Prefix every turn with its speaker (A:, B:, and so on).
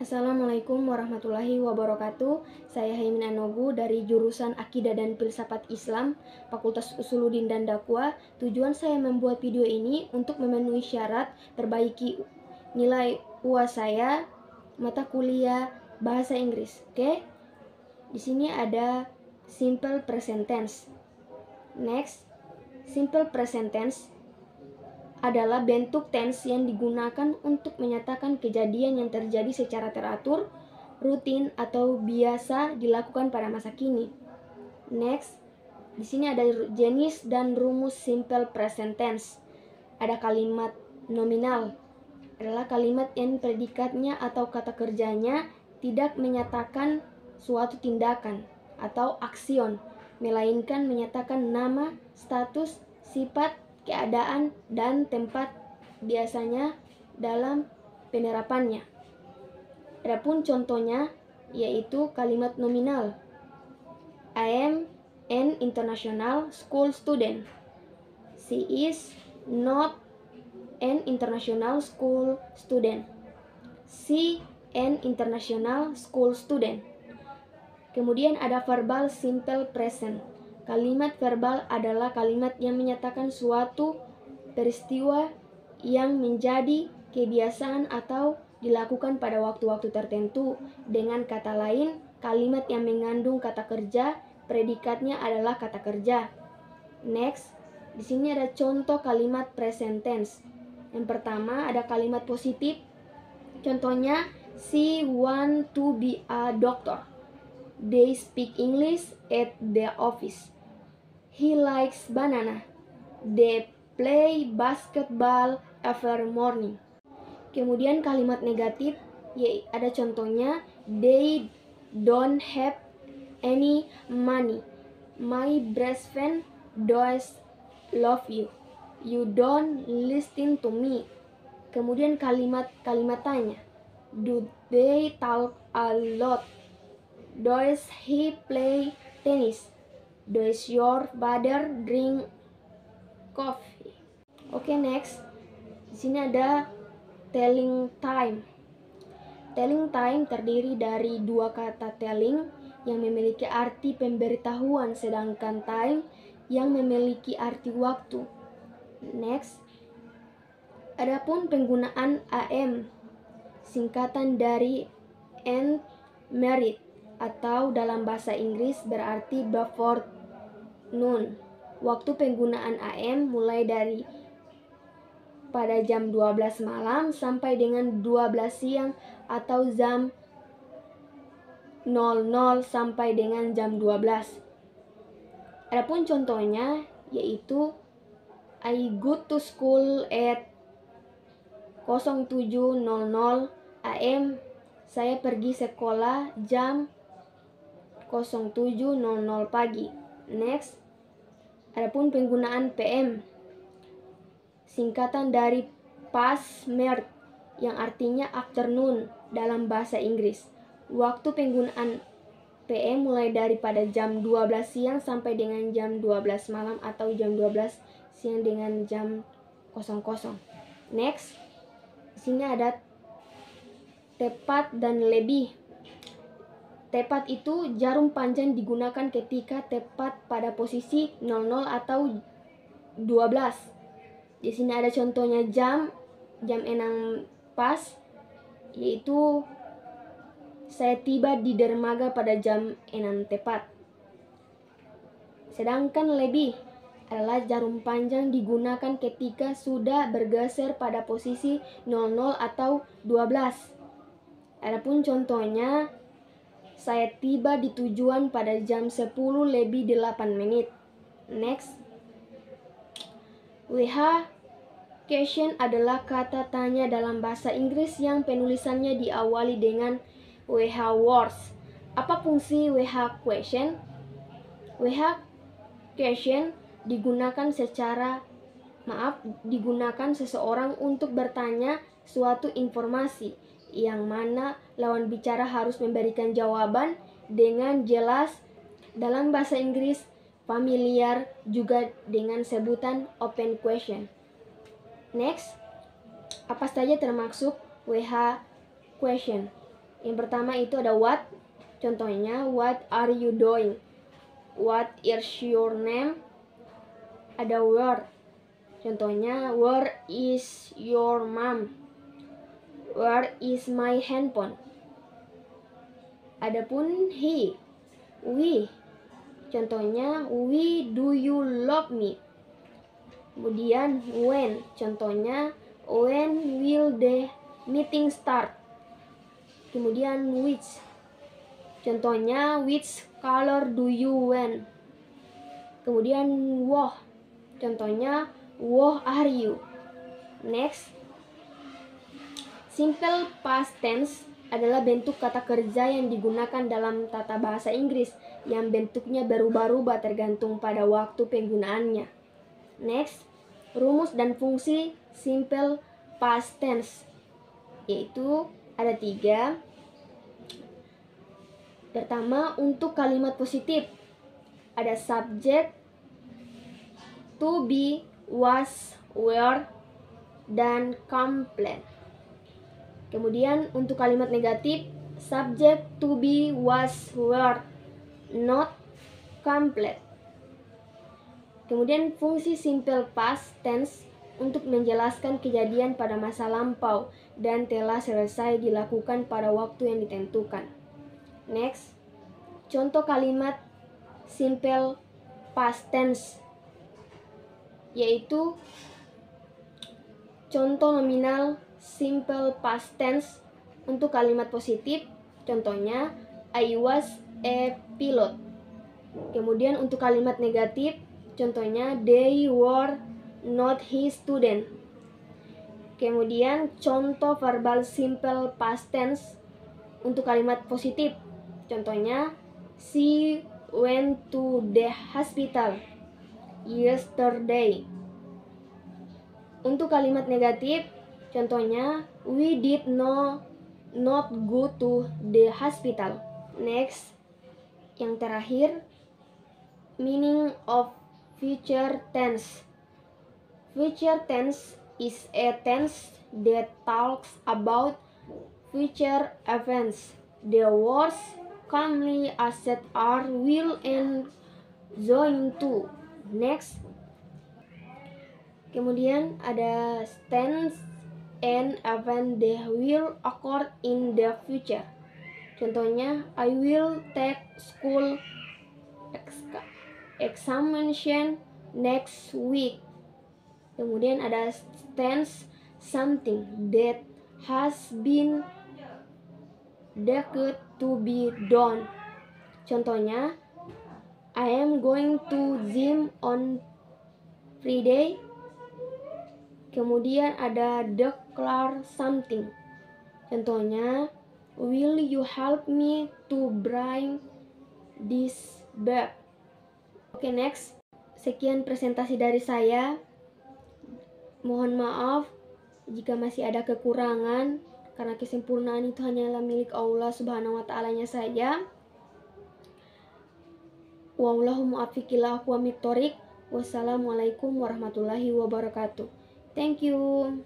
A: Assalamualaikum warahmatullahi wabarakatuh. Saya Haimin Anogu dari jurusan Akidah dan Filsafat Islam, Fakultas Usuluddin dan Dakwah. Tujuan saya membuat video ini untuk memenuhi syarat perbaiki nilai UAS saya mata kuliah bahasa Inggris. Oke? Di sini ada simple present tense. Next, simple present tense adalah bentuk tense yang digunakan untuk menyatakan kejadian yang terjadi secara teratur, rutin, atau biasa dilakukan pada masa kini. Next, di sini ada jenis dan rumus simple present tense. Ada kalimat nominal, adalah kalimat yang predikatnya atau kata kerjanya tidak menyatakan suatu tindakan atau aksion, melainkan menyatakan nama, status, sifat, keadaan, dan tempat biasanya dalam penerapannya. Adapun contohnya yaitu kalimat nominal. I am an international school student. She is not an international school student. She an international school student. Kemudian ada verbal simple present. Kalimat verbal adalah kalimat yang menyatakan suatu peristiwa yang menjadi kebiasaan atau dilakukan pada waktu-waktu tertentu. Dengan kata lain, kalimat yang mengandung kata kerja, predikatnya adalah kata kerja. Next, di sini ada contoh kalimat present tense. Yang pertama ada kalimat positif. Contohnya, she want to be a doctor. They speak English at the office. He likes banana. They play basketball every morning. Kemudian kalimat negatif, ada contohnya, they don't have any money. My best friend does love you. You don't listen to me. Kemudian kalimat tanya, do they talk a lot? Does he play tennis? Does your father drink coffee? Oke, next. Di sini ada telling time. Telling time terdiri dari dua kata telling yang memiliki arti pemberitahuan, sedangkan time yang memiliki arti waktu. Next. Adapun penggunaan am, singkatan dari and married, atau dalam bahasa Inggris berarti before noon. Waktu penggunaan am mulai dari pada jam 12 malam sampai dengan 12 siang atau jam 00 sampai dengan jam 12. Adapun contohnya yaitu I go to school at 07.00 am. Saya pergi sekolah jam 07.00 pagi. Next, adapun penggunaan PM, singkatan dari past merde yang artinya afternoon dalam bahasa Inggris. Waktu penggunaan PM mulai daripada jam 12 siang sampai dengan jam 12 malam atau jam 12 siang dengan jam 00. Next, di sini ada tepat dan lebih. Tepat itu jarum panjang digunakan ketika tepat pada posisi 00 atau 12. Di sini ada contohnya jam 6 pas, yaitu saya tiba di dermaga pada jam 6 tepat. Sedangkan lebih adalah jarum panjang digunakan ketika sudah bergeser pada posisi 00 atau 12. Adapun contohnya, saya tiba di tujuan pada jam 10:08. Next. WH question adalah kata tanya dalam bahasa Inggris yang penulisannya diawali dengan WH words. Apa fungsi WH question? WH question digunakan seseorang untuk bertanya suatu informasi yang mana lawan bicara harus memberikan jawaban dengan jelas. Dalam bahasa Inggris familiar juga dengan sebutan open question. Next, apa saja termasuk WH question? Yang pertama itu ada what. Contohnya, what are you doing? What is your name? Ada where. Contohnya, where is your mom? Where is my handphone? Adapun he, we. Contohnya, we do you love me? Kemudian when. Contohnya, when will the meeting start? Kemudian which. Contohnya, which color do you want? Kemudian what. Contohnya, what are you? Next, simple past tense adalah bentuk kata kerja yang digunakan dalam tata bahasa Inggris yang bentuknya berubah-ubah tergantung pada waktu penggunaannya. Next, rumus dan fungsi simple past tense, yaitu ada 3. Pertama, untuk kalimat positif ada subject, to be, was, were, dan complete. Kemudian untuk kalimat negatif, subject, to be, was, were, not, complete. Kemudian fungsi simple past tense untuk menjelaskan kejadian pada masa lampau dan telah selesai dilakukan pada waktu yang ditentukan. Next, contoh kalimat simple past tense, yaitu contoh nominal simple past tense untuk kalimat positif. Contohnya, I was a pilot. Kemudian untuk kalimat negatif, contohnya, they were not his student. Kemudian contoh verbal simple past tense untuk kalimat positif. Contohnya, she went to the hospital yesterday. Untuk kalimat negatif, contohnya, we did not go to the hospital. Next, yang terakhir, meaning of future tense. Future tense is a tense that talks about future events. The words commonly asset are, will, and going to. Next, kemudian ada tense and event that will occur in the future. Contohnya, I will take school examination next week. Kemudian ada tense something that has been declared to be done. Contohnya, I am going to gym on Friday. Kemudian ada declare something. Contohnya, will you help me to bring this back? Oke, next. Sekian presentasi dari saya. Mohon maaf jika masih ada kekurangan, karena kesempurnaan itu hanyalah milik Allah Subhanahu wa ta'alanya saja. Wallahu muwaffiq ila aqwamit thoriq. Wassalamualaikum warahmatullahi wabarakatuh. Thank you.